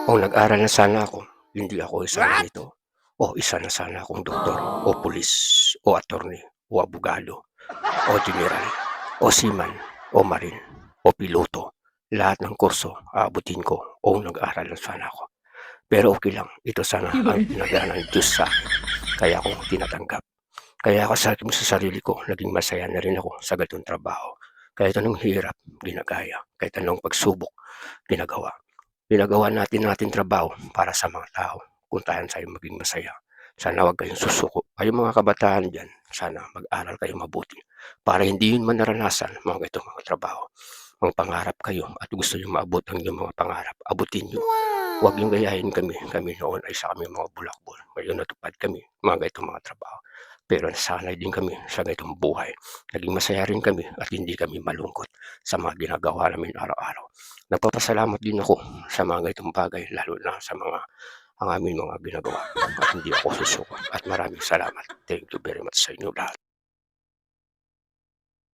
Kung nag-aral na sana ako, hindi ako isang What? ganito. O isa na sana akong doktor o pulis o attorney o abogado o general o seaman o marine o piloto. Lahat ng kurso aabutin ko o nag-aral na sana ako. Pero okay lang, ito sana ang Yun. pinadala ng Diyos sa akin, kaya ako tinatanggap. Kaya ako sabi mo sa sarili ko, naging masaya na rin ako sa ganitong trabaho. Kahit anong hirap, ginagaya. Kahit anong pagsubok, ginagawa. Ginagawa natin trabaho para sa mga tao kung tayo sa'yo maging masaya. Sana huwag kayong susuko. Kayong mga kabataan dyan, sana mag-aral kayo mabuti para hindi yun man naranasan mga ganitong mga trabaho. Pangarap kayo at gusto nyo maabot ang inyong mga pangarap, abutin nyo. Huwag niyong Wow! gayahin kami. Kami noon ay isa kami mga bulakbol. Ngayon natupad kami mga ganitong mga trabaho. Pero nasanay din kami sa ganitong buhay. Naging masaya rin kami at hindi kami malungkot sa mga ginagawa namin araw-araw. Nagpapasalamat din ako sa mga ganitong bagay lalo na sa mga ang aming mga ginagawa at hindi ako susuko at maraming salamat. Thank you very much sa inyo lahat.